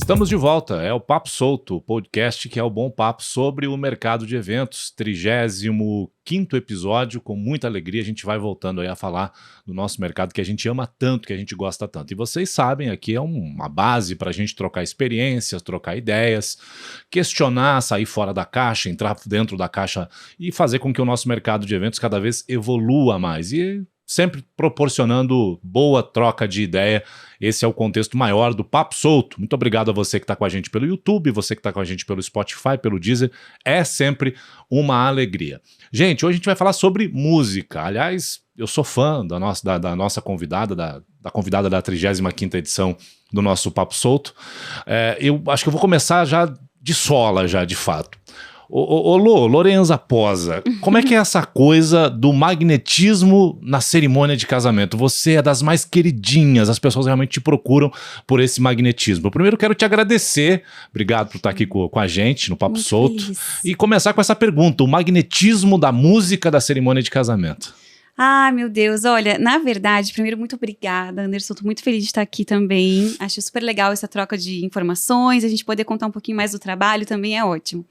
Estamos de volta, é o Papo Solto, o podcast que é o bom papo sobre o mercado de eventos, 35º episódio, com muita alegria a gente vai voltando aí a falar do nosso mercado que a gente ama tanto, que a gente gosta tanto. E vocês sabem, aqui é uma base para a gente trocar experiências, trocar ideias, questionar, sair fora da caixa, entrar dentro da caixa e fazer com que o nosso mercado de eventos cada vez evolua mais. E sempre proporcionando boa troca de ideia. Esse é o contexto maior do Papo Solto. Muito obrigado a você que está com a gente pelo YouTube, você que está com a gente pelo Spotify, pelo Deezer. É sempre uma alegria. Gente, hoje a gente vai falar sobre música. Aliás, eu sou fã da nossa convidada, da convidada da 35ª edição do nosso Papo Solto. Eu acho que eu vou começar já de sola, já de fato. Lorenza Posa, como é que é essa coisa do magnetismo na cerimônia de casamento? Você é das mais queridinhas, as pessoas realmente te procuram por esse magnetismo. Eu primeiro quero te agradecer, obrigado por estar aqui com a gente no Papo Muito Solto. feliz. E começar com essa pergunta, o magnetismo da música da cerimônia de casamento. Ah, meu Deus, olha, na verdade, primeiro, muito obrigada, Anderson, tô muito feliz de estar aqui também, acho super legal essa troca de informações, a gente poder contar um pouquinho mais do trabalho também é ótimo.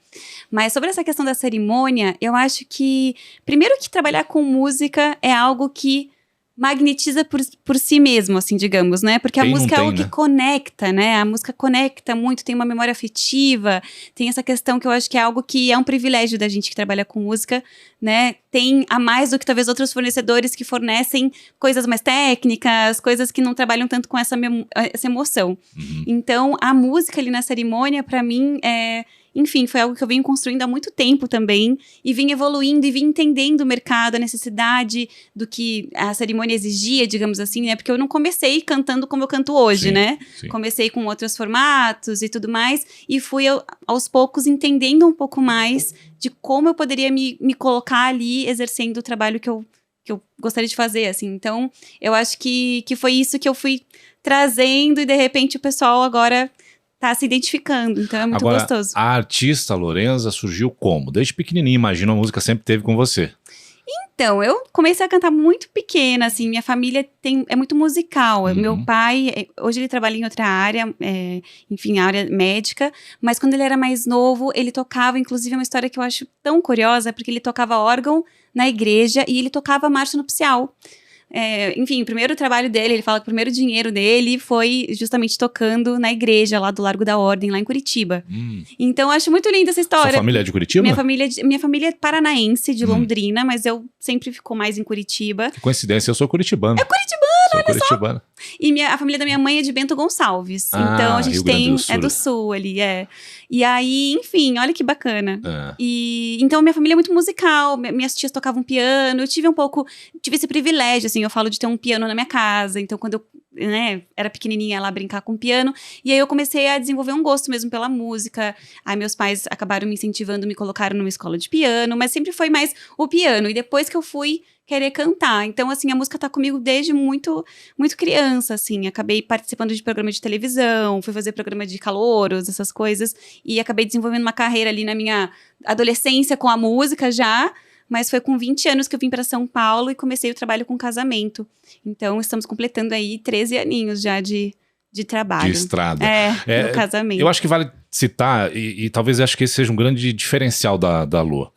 Mas sobre essa questão da cerimônia, eu acho que, primeiro que trabalhar com música é algo que magnetiza por si mesmo, assim, digamos, né? Porque a Quem não música é tem, algo que né? conecta, né? A música conecta muito, tem uma memória afetiva, tem essa questão que eu acho que é algo que é um privilégio da gente que trabalha com música, né? Tem a mais do que talvez outros fornecedores que fornecem coisas mais técnicas, coisas que não trabalham tanto com essa emoção. Uhum. Então, a música ali na cerimônia, pra mim, enfim, foi algo que eu venho construindo há muito tempo também, e vim evoluindo, e vim entendendo o mercado, a necessidade do que a cerimônia exigia, digamos assim, né? Porque eu não comecei cantando como eu canto hoje, Sim, né? sim. Comecei com outros formatos e tudo mais, e fui aos poucos entendendo um pouco mais de como eu poderia me colocar ali exercendo o trabalho que eu gostaria de fazer, assim. Então, eu acho que foi isso que eu fui trazendo, e de repente o pessoal agora tá se identificando, então é muito Agora, gostoso. a artista Lorenza surgiu como? Desde pequenininha, imagino, a música sempre teve com você. Então, eu comecei a cantar muito pequena, assim, minha família é muito musical. Uhum. Meu pai, hoje ele trabalha em outra área, enfim, área médica, mas quando ele era mais novo, ele tocava, inclusive é uma história que eu acho tão curiosa, porque ele tocava órgão na igreja e ele tocava marcha nupcial. Enfim, o primeiro trabalho dele, ele fala que o primeiro dinheiro dele foi justamente tocando na igreja lá do Largo da Ordem, lá em Curitiba. Então, eu acho muito linda essa história. Sua família é de Curitiba? Minha família é paranaense, de Londrina, mas eu sempre ficou mais em Curitiba. Que coincidência, eu sou curitibano. É curitibano, Sou curitibano. E a família da minha mãe é de Bento Gonçalves. Então, a gente Rio Grande do Sul. é do sul ali, E aí, enfim, olha que bacana. É. E então, minha família é muito musical, minhas tias tocavam piano, eu tive esse privilégio, assim, eu falo de ter um piano na minha casa. Então, quando eu era pequenininha lá brincar com piano, e aí eu comecei a desenvolver um gosto mesmo pela música. Aí meus pais acabaram me incentivando, me colocaram numa escola de piano, mas sempre foi mais o piano. E depois que eu fui querer cantar. Então, assim, a música tá comigo desde muito, muito criança, assim. Acabei participando de programa de televisão, fui fazer programa de calouros, essas coisas, e acabei desenvolvendo uma carreira ali na minha adolescência com a música já. Mas foi com 20 anos que eu vim para São Paulo e comecei o trabalho com casamento. Então, estamos completando aí 13 aninhos já de trabalho. De estrada. No casamento. Eu acho que vale citar, e talvez acho que esse seja um grande diferencial da Lô.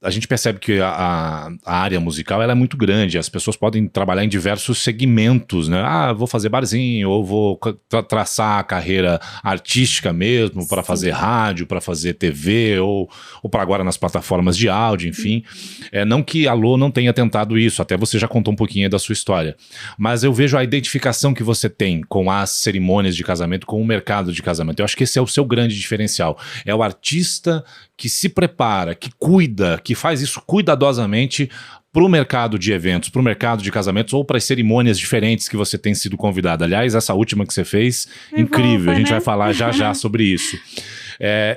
A gente percebe que a área musical ela é muito grande, as pessoas podem trabalhar em diversos segmentos, né? Vou fazer barzinho, ou vou traçar a carreira artística mesmo, para fazer rádio, para fazer TV, ou para agora nas plataformas de áudio, enfim. Não que a Lô não tenha tentado isso, até você já contou um pouquinho aí da sua história, mas eu vejo a identificação que você tem com as cerimônias de casamento, com o mercado de casamento. Eu acho que esse é o seu grande diferencial. É o artista que se prepara, que cuida, que faz isso cuidadosamente para o mercado de eventos, para o mercado de casamentos ou para as cerimônias diferentes que você tem sido convidada. Aliás, essa última que você fez, incrível. A gente vai falar já sobre isso.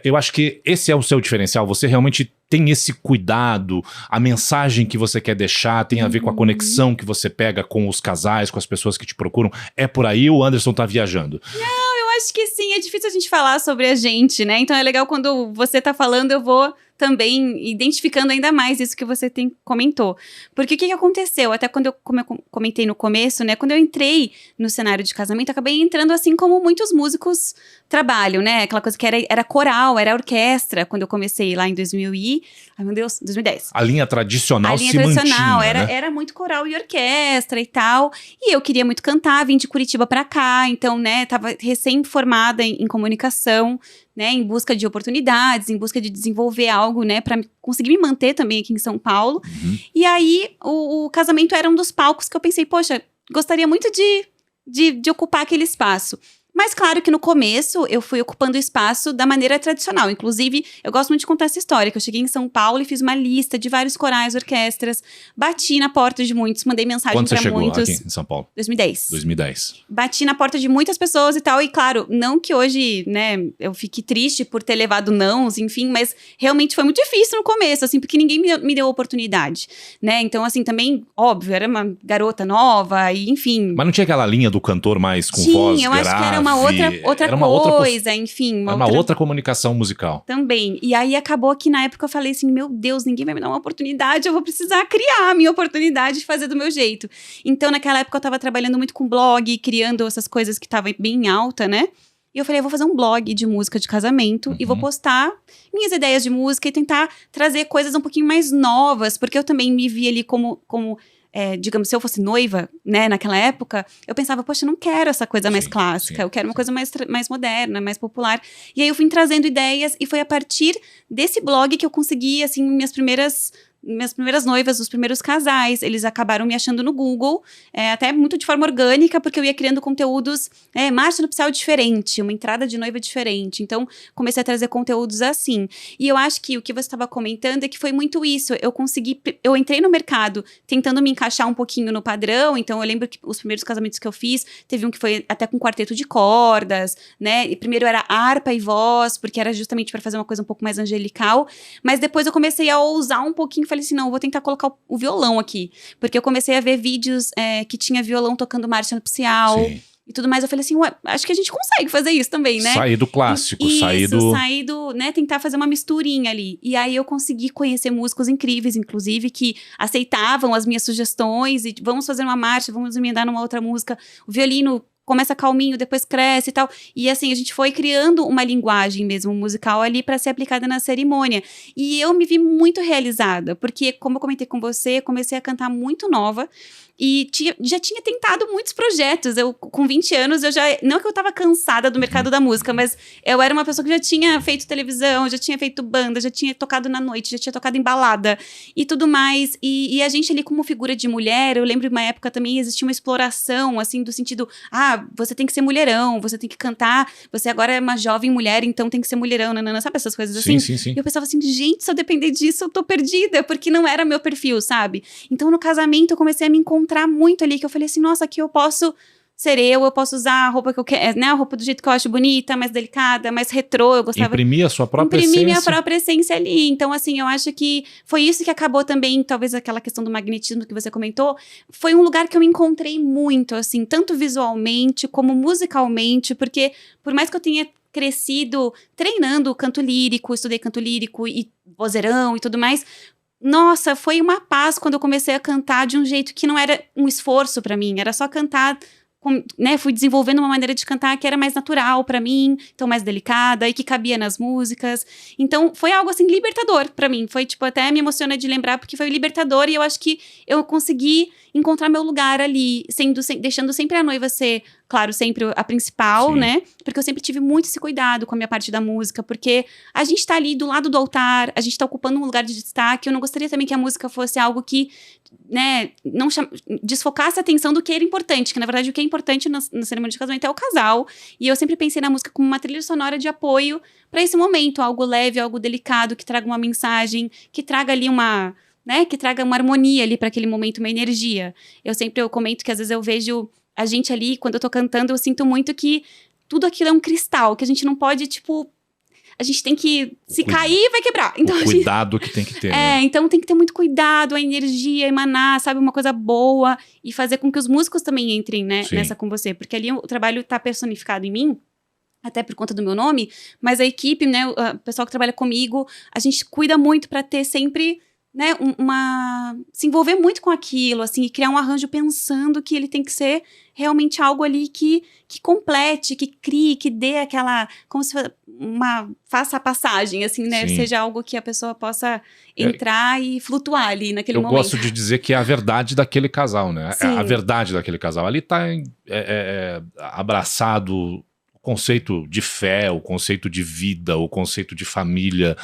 Eu acho que esse é o seu diferencial. Você realmente tem esse cuidado, a mensagem que você quer deixar tem a ver com a conexão que você pega com os casais, com as pessoas que te procuram. É por aí ou o Anderson tá viajando? Não, eu acho que sim, é difícil a gente falar sobre a gente, né? Então é legal quando você tá falando, eu vou também identificando ainda mais isso que você comentou. Porque o que aconteceu? Até quando como eu comentei no começo, né? Quando eu entrei no cenário de casamento, eu acabei entrando assim como muitos músicos trabalham, né? Aquela coisa que era coral, era orquestra, quando eu comecei lá em 2010. A linha tradicional se mantinha, né? Era muito coral e orquestra e tal. E eu queria muito cantar, vim de Curitiba pra cá, então, né, tava recém-formada em comunicação, né, em busca de oportunidades, em busca de desenvolver algo, né, pra conseguir me manter também aqui em São Paulo. E aí, o casamento era um dos palcos que eu pensei, poxa, gostaria muito de ocupar aquele espaço. Mas claro que no começo eu fui ocupando o espaço da maneira tradicional. Inclusive, eu gosto muito de contar essa história, que eu cheguei em São Paulo e fiz uma lista de vários corais, orquestras, bati na porta de muitos, mandei mensagem Quando você pra chegou muitos. aqui em São Paulo? 2010. Bati na porta de muitas pessoas e tal, e claro, não que hoje, né, eu fique triste por ter levado nãos, enfim, mas realmente foi muito difícil no começo, assim, porque ninguém me deu oportunidade, né, então assim, também, óbvio, era uma garota nova, e enfim. Mas não tinha aquela linha do cantor mais com voz grave? Eu acho que era uma outra coisa, enfim. Uma outra comunicação musical. Também. E aí acabou que na época eu falei assim, meu Deus, ninguém vai me dar uma oportunidade, eu vou precisar criar a minha oportunidade de fazer do meu jeito. Então naquela época eu tava trabalhando muito com blog, criando essas coisas que tava bem alta, né? E eu falei, eu vou fazer um blog de música de casamento e vou postar minhas ideias de música e tentar trazer coisas um pouquinho mais novas, porque eu também me vi ali como digamos, se eu fosse noiva, né, naquela época, eu pensava, poxa, eu não quero essa coisa mais clássica, eu quero uma coisa mais moderna, mais popular. E aí eu fui trazendo ideias e foi a partir desse blog que eu consegui, assim, minhas primeiras noivas, os primeiros casais, eles acabaram me achando no Google, até muito de forma orgânica, porque eu ia criando conteúdos, marcha nupcial diferente, uma entrada de noiva diferente, então comecei a trazer conteúdos assim, e eu acho que o que você estava comentando é que foi muito isso, eu entrei no mercado tentando me encaixar um pouquinho no padrão, então eu lembro que os primeiros casamentos que eu fiz, teve um que foi até com quarteto de cordas, né, e primeiro era harpa e voz, porque era justamente para fazer uma coisa um pouco mais angelical, mas depois eu comecei a ousar um pouquinho, falei assim, não, eu vou tentar colocar o violão aqui. Porque eu comecei a ver vídeos que tinha violão tocando marcha nupcial e tudo mais. Eu falei assim, ué, acho que a gente consegue fazer isso também, né? Sair do clássico, sair do, né, tentar fazer uma misturinha ali. E aí eu consegui conhecer músicos incríveis, inclusive, que aceitavam as minhas sugestões e vamos fazer uma marcha, vamos emendar numa outra música. O violino começa calminho, depois cresce e tal. E assim, a gente foi criando uma linguagem mesmo musical ali para ser aplicada na cerimônia. E eu me vi muito realizada, porque, como eu comentei com você, comecei a cantar muito nova. E já tinha tentado muitos projetos. Eu, com 20 anos, não que eu tava cansada do mercado da música, mas eu era uma pessoa que já tinha feito televisão, já tinha feito banda, já tinha tocado na noite, já tinha tocado em balada e tudo mais. E a gente ali, como figura de mulher, eu lembro uma época também existia uma exploração, assim, do sentido, você tem que ser mulherão, você tem que cantar, você agora é uma jovem mulher, então tem que ser mulherão, nanana, sabe essas coisas assim? Sim. E eu pensava assim, gente, se eu depender disso, eu tô perdida, porque não era meu perfil, sabe? Então, no casamento, eu comecei a me encontrar muito ali, que eu falei assim, nossa, aqui eu posso ser eu posso usar a roupa que eu quero, né, a roupa do jeito que eu acho bonita, mais delicada, mais retrô, eu gostava... Imprimir a sua própria essência. Imprimir minha própria essência ali, então assim, eu acho que foi isso que acabou também, talvez aquela questão do magnetismo que você comentou, foi um lugar que eu me encontrei muito, assim, tanto visualmente como musicalmente, porque por mais que eu tenha crescido treinando canto lírico, estudei canto lírico e vozeirão e tudo mais... Nossa, foi uma paz quando eu comecei a cantar de um jeito que não era um esforço pra mim, era só cantar, né? Fui desenvolvendo uma maneira de cantar que era mais natural pra mim, então mais delicada e que cabia nas músicas. Então foi algo assim libertador pra mim, foi tipo, até me emociona de lembrar porque foi libertador e eu acho que eu consegui encontrar meu lugar ali, deixando sempre a noiva ser, claro, sempre a principal, né? Porque eu sempre tive muito esse cuidado com a minha parte da música, porque a gente tá ali do lado do altar, a gente tá ocupando um lugar de destaque, eu não gostaria também que a música fosse algo que, né, não desfocasse a atenção do que era importante, que na verdade o que é importante na cerimônia de casamento é o casal, e eu sempre pensei na música como uma trilha sonora de apoio pra esse momento, algo leve, algo delicado, que traga uma mensagem, que traga ali né, que traga uma harmonia ali para aquele momento, uma energia. Eu comento que às vezes eu vejo a gente ali, quando eu tô cantando, eu sinto muito que tudo aquilo é um cristal, que a gente não pode, tipo... A gente tem que... Se cair, vai quebrar. Então, o cuidado que tem que ter. Né? Então tem que ter muito cuidado, a energia, emanar, sabe? Uma coisa boa. E fazer com que os músicos também entrem, né, nessa com você. Porque ali o trabalho tá personificado em mim. até por conta do meu nome, mas a equipe, né, o pessoal que trabalha comigo, a gente cuida muito para ter sempre, né, se envolver muito com aquilo, assim, e criar um arranjo pensando que ele tem que ser realmente algo ali que complete, que crie, que dê aquela, como se faça a passagem, assim, né, Sim. seja algo que a pessoa possa entrar e flutuar ali naquele momento. Eu gosto de dizer que é a verdade daquele casal, né? Sim. A verdade daquele casal. Ali tá abraçado o conceito de fé, o conceito de vida, o conceito de família,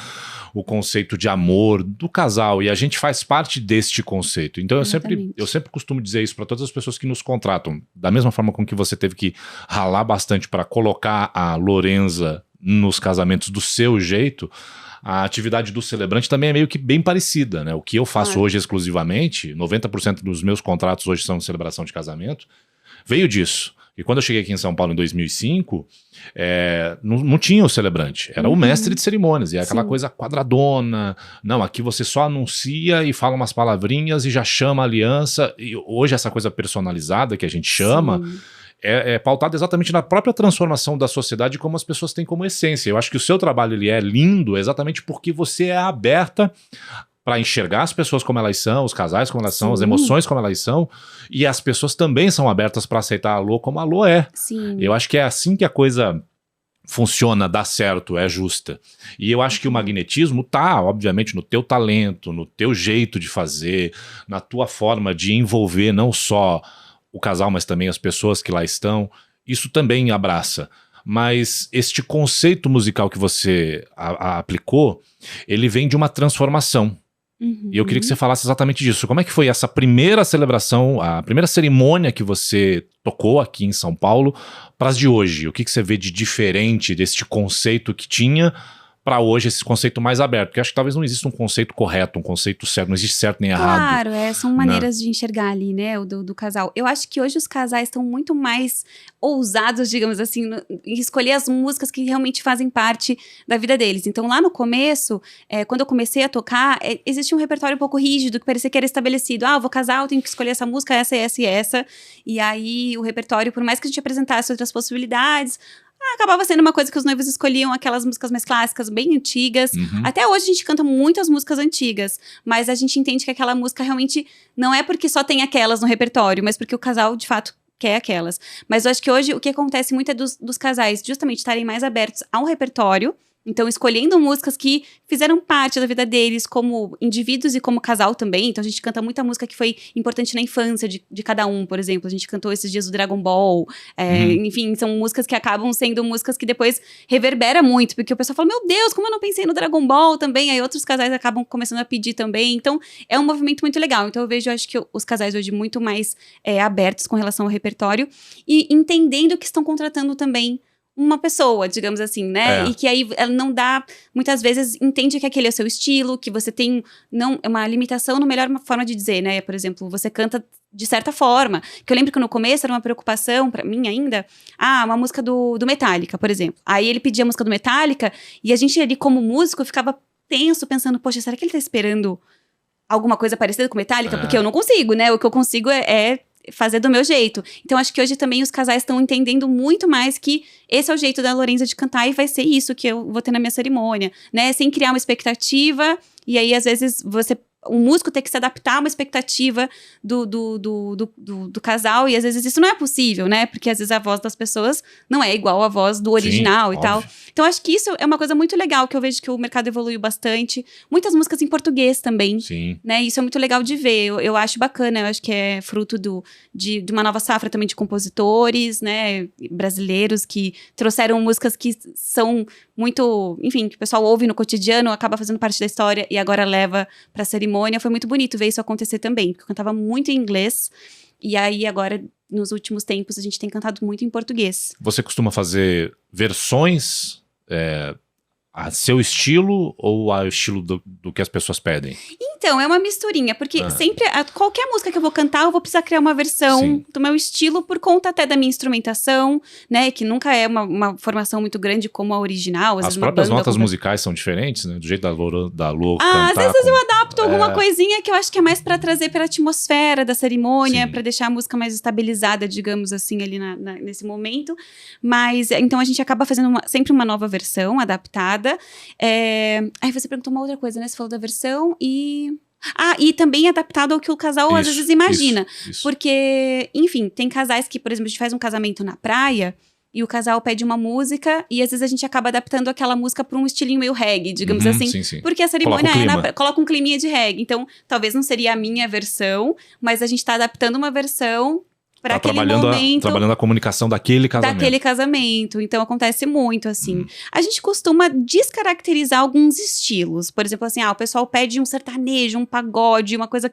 o conceito de amor do casal, e a gente faz parte deste conceito. Então eu sempre costumo dizer isso para todas as pessoas que nos contratam, da mesma forma com que você teve que ralar bastante para colocar a Lorenza nos casamentos do seu jeito, a atividade do celebrante também é meio que bem parecida, né? O que eu faço hoje exclusivamente, 90% dos meus contratos hoje são de celebração de casamento, veio disso. E quando eu cheguei aqui em São Paulo em 2005, não tinha o celebrante, era o mestre de cerimônias, e é aquela coisa quadradona, não, aqui você só anuncia e fala umas palavrinhas e já chama a aliança, e hoje essa coisa personalizada que a gente chama é pautada exatamente na própria transformação da sociedade, como as pessoas têm como essência. Eu acho que o seu trabalho ele é lindo exatamente porque você é aberta para enxergar as pessoas como elas são, os casais como elas são, as emoções como elas são, e as pessoas também são abertas para aceitar a Lô como a Lô é. Sim. Eu acho que é assim que a coisa funciona, dá certo, é justa. E eu acho que o magnetismo tá, obviamente, no teu talento, no teu jeito de fazer, na tua forma de envolver não só o casal, mas também as pessoas que lá estão. Isso também abraça. Mas este conceito musical que você aplicou, ele vem de uma transformação. E eu queria que você falasse exatamente disso. Como é que foi essa primeira celebração, a primeira cerimônia que você tocou aqui em São Paulo para as de hoje? O que você vê de diferente deste conceito que tinha para hoje, esse conceito mais aberto? Porque acho que talvez não exista um conceito correto, um conceito certo, não existe certo nem errado. Claro, são maneiras de enxergar ali, né, o do casal. Eu acho que hoje os casais estão muito mais ousados, digamos assim, em escolher as músicas que realmente fazem parte da vida deles. Então, lá no começo, quando eu comecei a tocar, existia um repertório um pouco rígido, que parecia que era estabelecido. Eu vou casar, eu tenho que escolher essa música, essa, essa e essa. E aí, o repertório, por mais que a gente apresentasse outras possibilidades, acabava sendo uma coisa que os noivos escolhiam aquelas músicas mais clássicas, bem antigas. Até hoje a gente canta muitas músicas antigas, mas a gente entende que aquela música realmente não é porque só tem aquelas no repertório, mas porque o casal, de fato, quer aquelas. Mas eu acho que hoje o que acontece muito é dos casais justamente estarem mais abertos ao repertório. Então, escolhendo músicas que fizeram parte da vida deles como indivíduos e como casal também. Então, a gente canta muita música que foi importante na infância de cada um, por exemplo. A gente cantou esses dias o Dragon Ball. Enfim, são músicas que acabam sendo músicas que depois reverbera muito. Porque o pessoal fala, meu Deus, como eu não pensei no Dragon Ball também. Aí outros casais acabam começando a pedir também. Então, é um movimento muito legal. Então, eu vejo, acho que os casais hoje muito mais abertos com relação ao repertório. E entendendo que estão contratando também uma pessoa, digamos assim, né? E que aí ela não dá, muitas vezes, entende que aquele é o seu estilo, que você tem uma limitação, no melhor forma de dizer, né? Por exemplo, você canta de certa forma. Que eu lembro que no começo era uma preocupação pra mim ainda. Uma música do Metallica, por exemplo. Aí ele pedia a música do Metallica e a gente ali, como músico, ficava tenso, pensando, poxa, será que ele tá esperando alguma coisa parecida com Metallica? Porque eu não consigo, né? O que eu consigo é fazer do meu jeito. Então, acho que hoje também os casais estão entendendo muito mais que esse é o jeito da Lorenza de cantar e vai ser isso que eu vou ter na minha cerimônia, né? Sem criar uma expectativa. E aí, às vezes, o músico tem que se adaptar a uma expectativa do casal, e às vezes isso não é possível, né? Porque às vezes a voz das pessoas não é igual à voz do original. Sim, e tal. Então acho que isso é uma coisa muito legal, que eu vejo que o mercado evoluiu bastante. Muitas músicas em português também. Sim. Né? Isso é muito legal de ver. Eu acho bacana, eu acho que é fruto de uma nova safra também de compositores, né? Brasileiros que trouxeram músicas que são muito, enfim, que o pessoal ouve no cotidiano, acaba fazendo parte da história e agora leva pra cerimônia. Foi muito bonito ver isso acontecer também, porque eu cantava muito em inglês, e aí agora, nos últimos tempos, a gente tem cantado muito em português. Você costuma fazer versões a seu estilo ou ao estilo do que as pessoas pedem? Então, é uma misturinha, porque sempre, qualquer música que eu vou cantar, eu vou precisar criar uma versão do meu estilo, por conta até da minha instrumentação, né, que nunca é uma formação muito grande como a original. As próprias notas musicais são diferentes, né, do jeito da Lô cantar. Às vezes eu adapto alguma coisinha que eu acho que é mais pra trazer pra atmosfera da cerimônia, pra deixar a música mais estabilizada, digamos assim, ali nesse momento. Mas, então a gente acaba fazendo sempre uma nova versão, adaptada. Aí você perguntou uma outra coisa, né, você falou da versão e também adaptado ao que o casal às vezes imagina. Isso. Porque, enfim, tem casais que, por exemplo, a gente faz um casamento na praia e o casal pede uma música e às vezes a gente acaba adaptando aquela música para um estilinho meio reggae, digamos assim. Sim. Porque a cerimônia coloca um climinha de reggae. Então, talvez não seria a minha versão, mas a gente tá adaptando uma versão para aquele momento. Trabalhando a comunicação daquele casamento. Então, acontece muito, assim. A gente costuma descaracterizar alguns estilos. Por exemplo, assim, o pessoal pede um sertanejo, um pagode, uma coisa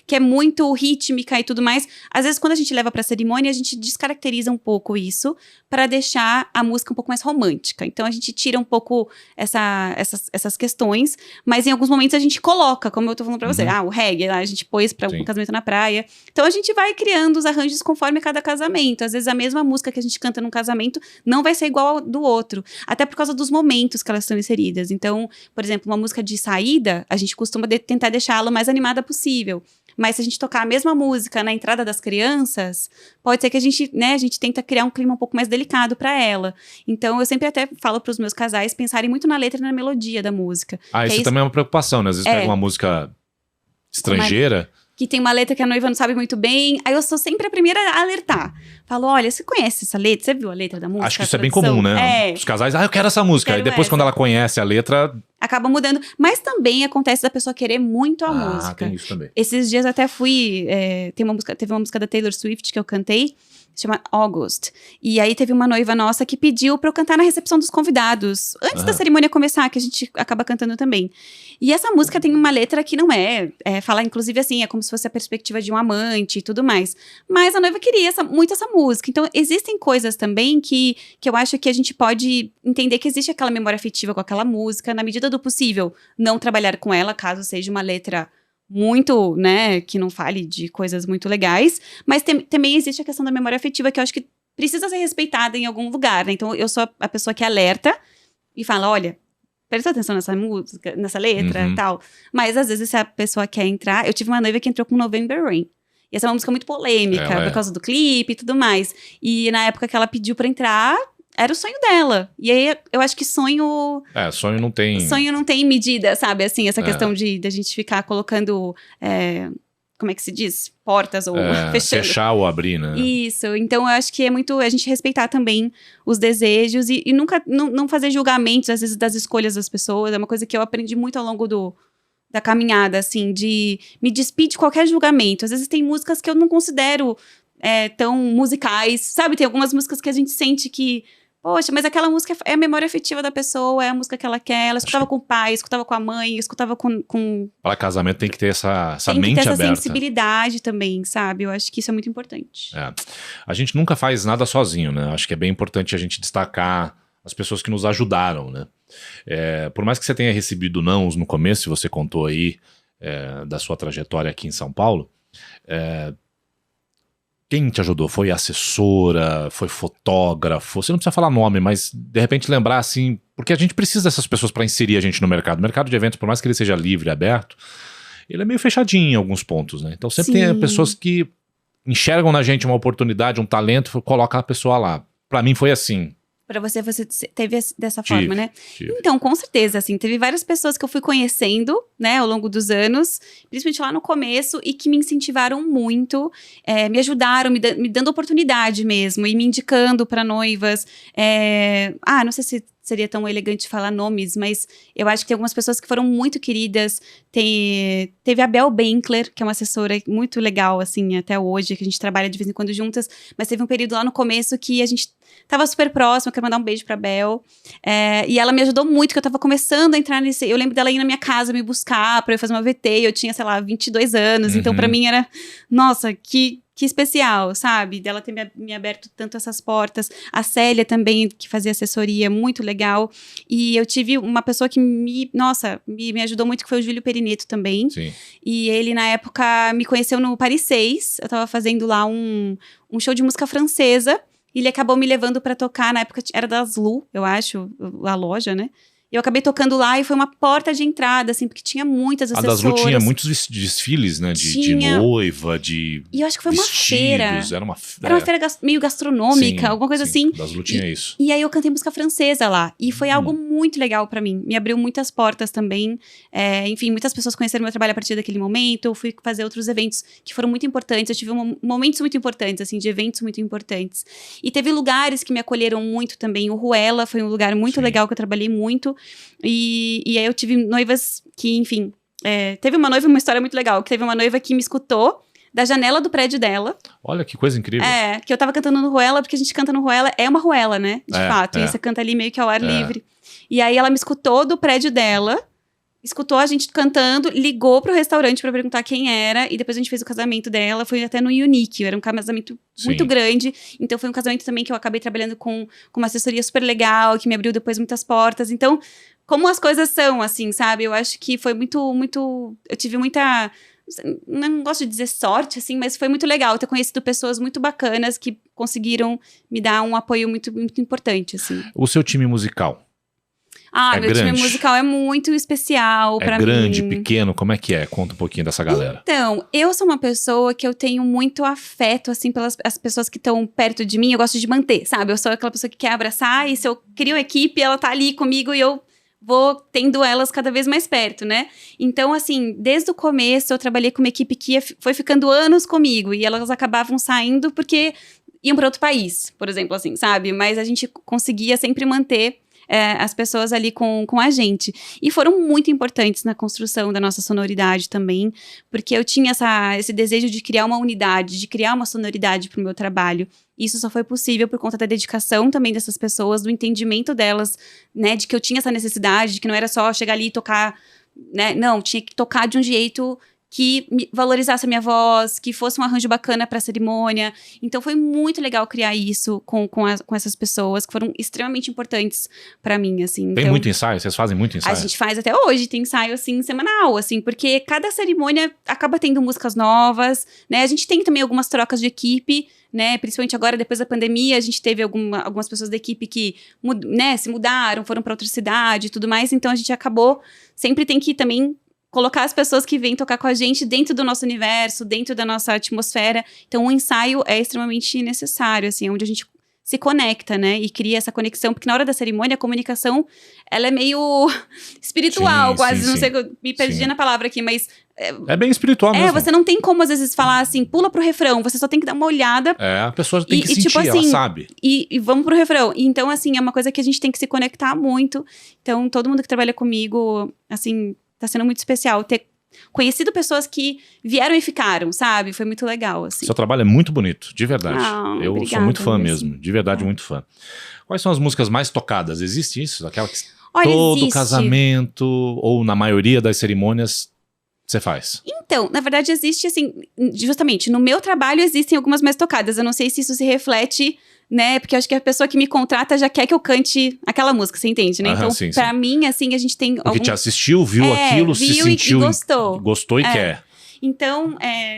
que é muito rítmica e tudo mais. Às vezes, quando a gente leva pra cerimônia, a gente descaracteriza um pouco isso para deixar a música um pouco mais romântica. Então, a gente tira um pouco essas questões, mas em alguns momentos a gente coloca, como eu tô falando pra você, o reggae, a gente pôs pra um casamento na praia. Então, a gente vai criando os arranjos conforme cada casamento. Às vezes a mesma música que a gente canta num casamento não vai ser igual ao do outro. Até por causa dos momentos que elas estão inseridas. Então, por exemplo, uma música de saída, a gente costuma tentar deixá-la o mais animada possível. Mas se a gente tocar a mesma música na entrada das crianças, pode ser que a gente tenta criar um clima um pouco mais delicado para ela. Então, eu sempre até falo para os meus casais pensarem muito na letra e na melodia da música. Isso também é uma preocupação, né? Às vezes pega uma música estrangeira... que tem uma letra que a noiva não sabe muito bem. Aí eu sou sempre a primeira a alertar. Falo, olha, você conhece essa letra? Você viu a letra da música? Acho que isso é bem comum, né? Os casais, eu quero essa música. E depois, quando ela conhece a letra... acaba mudando. Mas também acontece da pessoa querer muito a música. Tem isso também. Esses dias até fui... teve uma música da Taylor Swift que eu cantei, se chama August. E aí teve uma noiva nossa que pediu pra eu cantar na recepção dos convidados. Antes da cerimônia começar, que a gente acaba cantando também. E essa música tem uma letra que não fala inclusive assim, é como se fosse a perspectiva de um amante e tudo mais. Mas a noiva queria muito essa música. Então, existem coisas também que eu acho que a gente pode entender que existe aquela memória afetiva com aquela música, na medida do possível, não trabalhar com ela, caso seja uma letra muito, né, que não fale de coisas muito legais, mas também existe a questão da memória afetiva que eu acho que precisa ser respeitada em algum lugar, né? Então eu sou a pessoa que alerta e fala, olha, presta atenção nessa música, nessa letra e tal, mas às vezes se a pessoa quer entrar, eu tive uma noiva que entrou com November Rain, e essa é uma música muito polêmica, por causa do clipe e tudo mais, e na época que ela pediu pra entrar, era o sonho dela. E aí, eu acho que sonho... sonho não tem... Sonho não tem medida, sabe? Assim, essa questão de a gente ficar colocando... como é que se diz? Portas ou fechando. Fechar ou abrir, né? Isso. Então, eu acho que é muito a gente respeitar também os desejos e nunca não fazer julgamentos, às vezes, das escolhas das pessoas. É uma coisa que eu aprendi muito ao longo da caminhada, assim, de me despir de qualquer julgamento. Às vezes, tem músicas que eu não considero tão musicais, sabe? Tem algumas músicas que a gente sente que... Poxa, mas aquela música é a memória afetiva da pessoa, é a música que ela quer. Ela escutava com o pai, escutava com a mãe, escutava com... Para casamento tem que ter essa mente aberta. Tem que ter essa sensibilidade também, sabe? Eu acho que isso é muito importante. A gente nunca faz nada sozinho, né? Acho que é bem importante a gente destacar as pessoas que nos ajudaram, né? Por mais que você tenha recebido nãos no começo, se você contou aí da sua trajetória aqui em São Paulo, quem te ajudou? Foi assessora? Foi fotógrafo? Você não precisa falar nome, mas de repente lembrar assim... Porque a gente precisa dessas pessoas para inserir a gente no mercado. O mercado de eventos, por mais que ele seja livre e aberto, ele é meio fechadinho em alguns pontos, né? Então sempre tem pessoas que enxergam na gente uma oportunidade, um talento, colocam a pessoa lá. Para mim foi assim. Pra você teve dessa forma, né? Então, com certeza, assim, teve várias pessoas que eu fui conhecendo, né, ao longo dos anos, principalmente lá no começo, e que me incentivaram muito, me ajudaram, me dando oportunidade mesmo, e me indicando pra noivas. Não sei se seria tão elegante falar nomes, mas eu acho que tem algumas pessoas que foram muito queridas. Teve a Bel Benkler, que é uma assessora muito legal, assim, até hoje, que a gente trabalha de vez em quando juntas, mas teve um período lá no começo que a gente tava super próxima, eu quero mandar um beijo pra Bel, e ela me ajudou muito, que eu tava começando a entrar nesse... Eu lembro dela ir na minha casa me buscar pra eu fazer uma VT, eu tinha, sei lá, 22 anos, então pra mim era, nossa, que que especial, sabe? Dela ter me aberto tanto essas portas. A Célia também, que fazia assessoria, muito legal. E eu tive uma pessoa que me ajudou muito, que foi o Júlio Perineto também. Sim. E ele, na época, me conheceu no Paris 6. Eu tava fazendo lá um show de música francesa. E ele acabou me levando pra tocar, na época era das Lu, eu acho, a loja, né? Eu acabei tocando lá e foi uma porta de entrada, assim, porque tinha muitas assessoras. A das Lu tinha muitos desfiles, né? De noiva, de E eu acho que foi vestidos, uma feira. Era uma feira meio gastronômica, sim, alguma coisa assim. Das Lu tinha isso. E aí eu cantei música francesa lá. E foi algo muito legal pra mim. Me abriu muitas portas também. Enfim, muitas pessoas conheceram meu trabalho a partir daquele momento. Eu fui fazer outros eventos que foram muito importantes. Eu tive momentos muito importantes, assim, de eventos muito importantes. E teve lugares que me acolheram muito também. O Ruela foi um lugar muito legal que eu trabalhei muito. E aí eu tive noivas que, enfim... teve uma noiva, uma história muito legal. Que teve uma noiva que me escutou da janela do prédio dela. Olha que coisa incrível. Que eu tava cantando no Ruela, porque a gente canta no Ruela, é uma Ruela, né? De fato. E você canta ali meio que ao ar livre. E aí ela me escutou do prédio dela, escutou a gente cantando, ligou pro restaurante pra perguntar quem era, e depois a gente fez o casamento dela, foi até no Unique, era um casamento muito grande, então foi um casamento também que eu acabei trabalhando com uma assessoria super legal, que me abriu depois muitas portas, então, como as coisas são, assim, sabe? Eu acho que foi muito, eu tive muita... Não gosto de dizer sorte, assim, mas foi muito legal ter conhecido pessoas muito bacanas que conseguiram me dar um apoio muito, muito importante, assim. O seu time musical? Meu time musical é muito especial pra mim. É grande, pequeno, como é que é? Conta um pouquinho dessa galera. Então, eu sou uma pessoa que eu tenho muito afeto, assim, pelas as pessoas que estão perto de mim, eu gosto de manter, sabe? Eu sou aquela pessoa que quer abraçar, e se eu crio uma equipe, ela tá ali comigo e eu vou tendo elas cada vez mais perto, né? Então, assim, desde o começo eu trabalhei com uma equipe que foi ficando anos comigo, e elas acabavam saindo porque iam para outro país, por exemplo, assim, sabe? Mas a gente conseguia sempre manter as pessoas ali com a gente. E foram muito importantes na construção da nossa sonoridade também, porque eu tinha esse desejo de criar uma unidade, de criar uma sonoridade para o meu trabalho. Isso só foi possível por conta da dedicação também dessas pessoas, do entendimento delas, né, de que eu tinha essa necessidade, de que não era só chegar ali e tocar, né, não, tinha que tocar de um jeito que valorizasse a minha voz, que fosse um arranjo bacana para a cerimônia. Então foi muito legal criar isso com essas pessoas, que foram extremamente importantes para mim, assim. Tem então, muito ensaio? Vocês fazem muito ensaio? A gente faz até hoje, tem ensaio, assim, semanal, assim, porque cada cerimônia acaba tendo músicas novas, né? A gente tem também algumas trocas de equipe, né? Principalmente agora, depois da pandemia, a gente teve algumas pessoas da equipe que, né, se mudaram, foram para outra cidade e tudo mais, então a gente acabou, sempre tem que também colocar as pessoas que vêm tocar com a gente dentro do nosso universo, dentro da nossa atmosfera. Então, o ensaio é extremamente necessário, assim, onde a gente se conecta, né? E cria essa conexão, porque na hora da cerimônia, a comunicação, ela é meio espiritual, sim, quase. sim, não sei, me perdi na palavra aqui, mas... É bem espiritual mesmo. Você não tem como, às vezes, falar assim, pula pro refrão. Você só tem que dar uma olhada. A pessoa tem que sentir, tipo assim, ela sabe. E vamos pro refrão. Então, assim, é uma coisa que a gente tem que se conectar muito. Então, todo mundo que trabalha comigo, assim... Tá sendo muito especial ter conhecido pessoas que vieram e ficaram, sabe? Foi muito legal, assim. Seu trabalho é muito bonito, de verdade. Eu obrigada, sou muito fã mesmo. mesmo, de verdade, muito fã. Quais são as músicas mais tocadas? Existe isso? Aquela que Olha, todo existe. Casamento, ou na maioria das cerimônias, você faz? Então, na verdade, existe, assim, justamente, no meu trabalho existem algumas mais tocadas. Eu não sei se isso se reflete, né? Porque eu acho que a pessoa que me contrata já quer que eu cante aquela música, você entende, né? Então, sim, pra mim, assim, a gente tem... Porque te assistiu, viu aquilo, se sentiu... e gostou e quer. Então,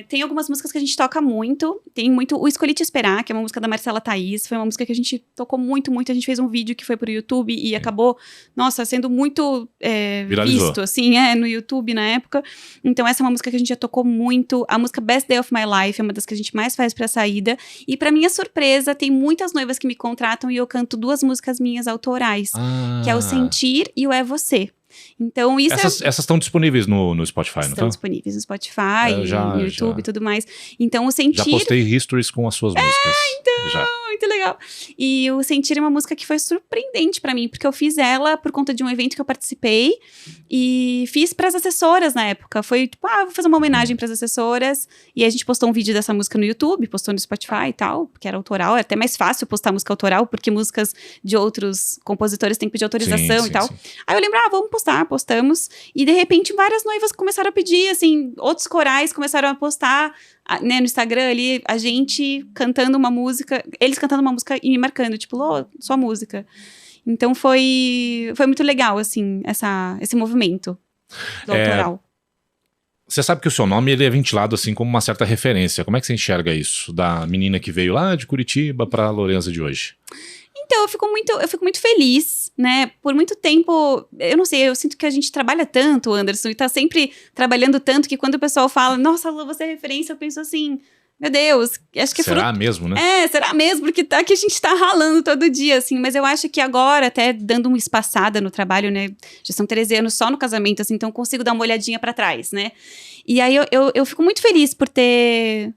tem algumas músicas que a gente toca muito. Tem muito O Escolhi Te Esperar, que é uma música da Marcela Thaís. Foi uma música que a gente tocou muito, muito. A gente fez um vídeo que foi pro YouTube e acabou, nossa, sendo muito visto, assim, no YouTube na época. Então, essa é uma música que a gente já tocou muito. A música Best Day of My Life é uma das que a gente mais faz pra saída. E pra minha surpresa, tem muitas noivas que me contratam e eu canto 2 músicas minhas autorais. Que é o Sentir e o É Você. Então, isso essas estão disponíveis no Spotify, não estão? Estão disponíveis no Spotify, no YouTube e tudo mais. Então, o Sentir... Já postei histories com as suas músicas. Então, já. Muito legal. E o Sentir é uma música que foi surpreendente pra mim, porque eu fiz ela por conta de um evento que eu participei e fiz pras assessoras na época. Foi tipo, vou fazer uma homenagem pras assessoras. E aí a gente postou um vídeo dessa música no YouTube, postou no Spotify e tal, porque era autoral. É até mais fácil postar música autoral, porque músicas de outros compositores têm que pedir autorização e tal. Aí eu lembro, vamos postar, postamos, e de repente várias noivas começaram a pedir, assim, outros corais começaram a postar, né, no Instagram ali, a gente cantando uma música, eles cantando uma música e me marcando, tipo, Lô, sua música. Então foi muito legal, assim, esse movimento do autoral. Você sabe que o seu nome ele é ventilado assim como uma certa referência. Como é que você enxerga isso? Da menina que veio lá de Curitiba para a Lourença de hoje? Então, eu fico muito feliz, né? Por muito tempo, eu não sei, eu sinto que a gente trabalha tanto, Anderson, e tá sempre trabalhando tanto que quando o pessoal fala, nossa, Lu, você é referência, eu penso assim, meu Deus, acho que será mesmo, né? Será mesmo, porque que a gente tá ralando todo dia, assim, mas eu acho que agora, até dando uma espaçada no trabalho, né, já são 13 anos só no casamento, assim, então consigo dar uma olhadinha pra trás, né, e aí eu fico muito feliz por ter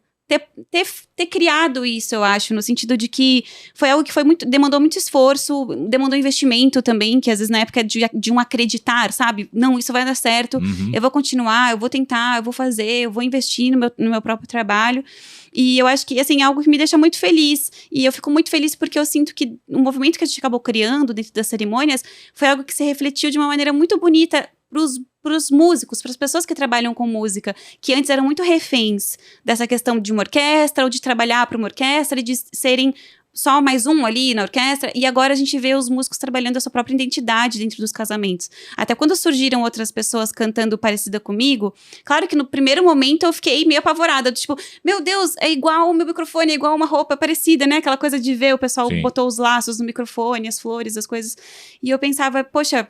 criado isso, eu acho, no sentido de que foi algo que demandou muito esforço, demandou investimento também, que às vezes na época de um acreditar, sabe? Não, isso vai dar certo, eu vou continuar, eu vou tentar, eu vou fazer, eu vou investir no meu próprio trabalho. E eu acho que, assim, é algo que me deixa muito feliz. E eu fico muito feliz porque eu sinto que o movimento que a gente acabou criando dentro das cerimônias foi algo que se refletiu de uma maneira muito bonita para os músicos, para as pessoas que trabalham com música, que antes eram muito reféns dessa questão de uma orquestra, ou de trabalhar para uma orquestra, e de serem só mais um ali na orquestra, e agora a gente vê os músicos trabalhando a sua própria identidade dentro dos casamentos. Até quando surgiram outras pessoas cantando parecida comigo, claro que no primeiro momento eu fiquei meio apavorada, tipo, meu Deus, é igual o meu microfone, é igual uma roupa parecida, né? Aquela coisa de ver o pessoal botou os laços no microfone, as flores, as coisas. E eu pensava, poxa,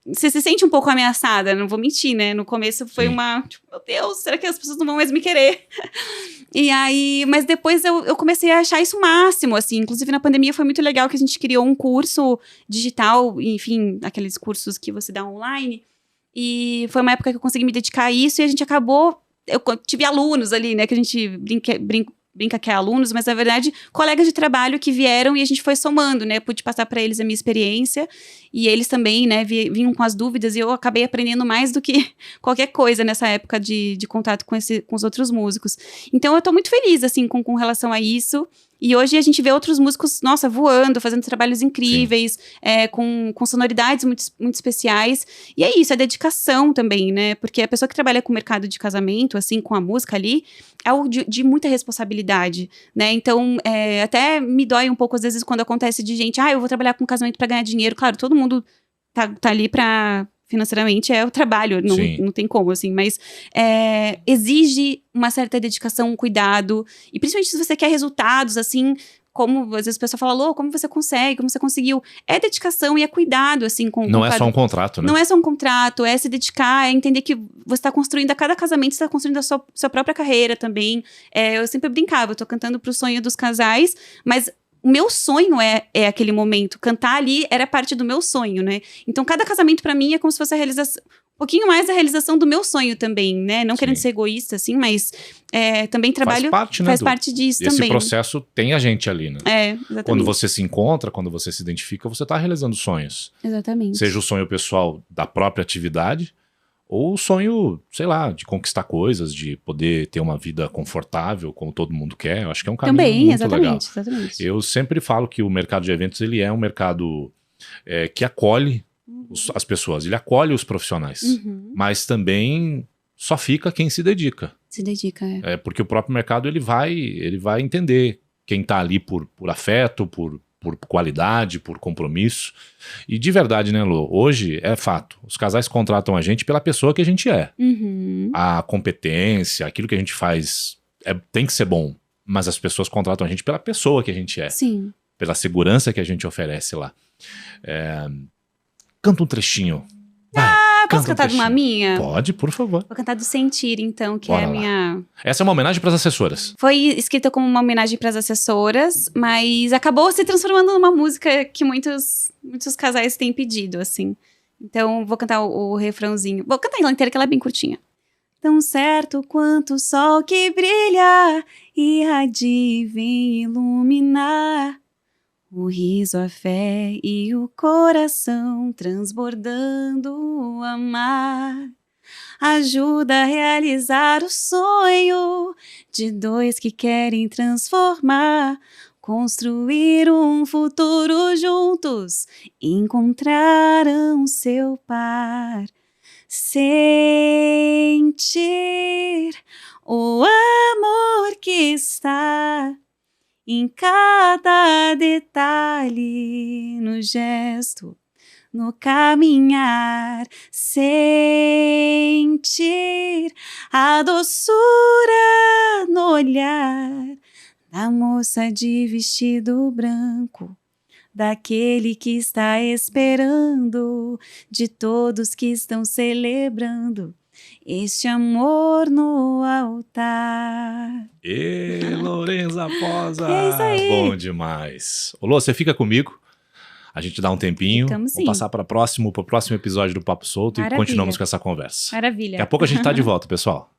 você se sente um pouco ameaçada, não vou mentir, né? No começo foi tipo, meu Deus, será que as pessoas não vão mais me querer? E aí, mas depois eu comecei a achar isso o máximo, assim. Inclusive, na pandemia foi muito legal que a gente criou um curso digital, enfim, aqueles cursos que você dá online. E foi uma época que eu consegui me dedicar a isso e a gente acabou... Eu tive alunos ali, né, que a gente brinca que é alunos, mas na verdade colegas de trabalho que vieram e a gente foi somando, né, pude passar para eles a minha experiência e eles também, né, vinham com as dúvidas e eu acabei aprendendo mais do que qualquer coisa nessa época de contato com os outros músicos. Então eu tô muito feliz, assim, com relação a isso. E hoje a gente vê outros músicos, nossa, voando, fazendo trabalhos incríveis, com sonoridades muito, muito especiais. E é isso, é dedicação também, né? Porque a pessoa que trabalha com o mercado de casamento, assim, com a música ali, é algo de muita responsabilidade, né? Então, até me dói um pouco, às vezes, quando acontece de gente, eu vou trabalhar com casamento pra ganhar dinheiro. Claro, todo mundo tá ali pra... Financeiramente é o trabalho, não tem como, assim, mas exige uma certa dedicação, um cuidado, e principalmente se você quer resultados, assim, como às vezes a pessoa fala, Lô, como você consegue, como você conseguiu, é dedicação e é cuidado, assim, não é só um contrato, né? Não é só um contrato, é se dedicar, é entender que você está construindo, a cada casamento você está construindo a sua própria carreira também. Eu sempre brincava, eu tô cantando pro sonho dos casais, mas o meu sonho é aquele momento. Cantar ali era parte do meu sonho, né? Então, cada casamento pra mim é como se fosse a realização... Um pouquinho mais a realização do meu sonho também, né? Não querendo ser egoísta, assim, mas também trabalho... Faz parte disso também. Esse processo tem a gente ali, né? Exatamente. Quando você se encontra, quando você se identifica, você tá realizando sonhos. Exatamente. Seja o sonho pessoal da própria atividade... Ou o sonho, sei lá, de conquistar coisas, de poder ter uma vida confortável, como todo mundo quer. Eu acho que é um caminho muito legal. Exatamente. Eu sempre falo que o mercado de eventos ele é um mercado que acolhe as pessoas, ele acolhe os profissionais. Mas também só fica quem se dedica. Se dedica, porque o próprio mercado ele vai entender quem está ali por afeto, por qualidade, por compromisso. E de verdade, né, Lu? Hoje é fato. Os casais contratam a gente pela pessoa que a gente é. A competência, aquilo que a gente faz tem que ser bom. Mas as pessoas contratam a gente pela pessoa que a gente é. Sim. Pela segurança que a gente oferece lá. Canta um trechinho. Posso cantar de uma minha? Pode, por favor. Vou cantar do Sentir, então, que Bora é a minha... Essa é uma homenagem para as assessoras. Foi escrita como uma homenagem para as assessoras, mas acabou se transformando numa música que muitos casais têm pedido, assim. Então, vou cantar o refrãozinho. Vou cantar ela inteira, que ela é bem curtinha. Tão certo quanto o sol que brilha, irradia e vem iluminar o riso, a fé e o coração transbordando o amar. Ajuda a realizar o sonho de dois que querem transformar, construir um futuro juntos, encontrarão seu par. sentir o amor que está em cada detalhe, no gesto, no caminhar, sentir a doçura no olhar da moça de vestido branco, daquele que está esperando, de todos que estão celebrando este amor no altar. Lorenza Posa! É isso aí. Bom demais. Ô, Lô, você fica comigo? A gente dá um tempinho. Ficamos, sim. Vamos passar pro próximo episódio do Papo Solto. Maravilha. E continuamos com essa conversa. Maravilha. Daqui a pouco a gente tá de volta, pessoal.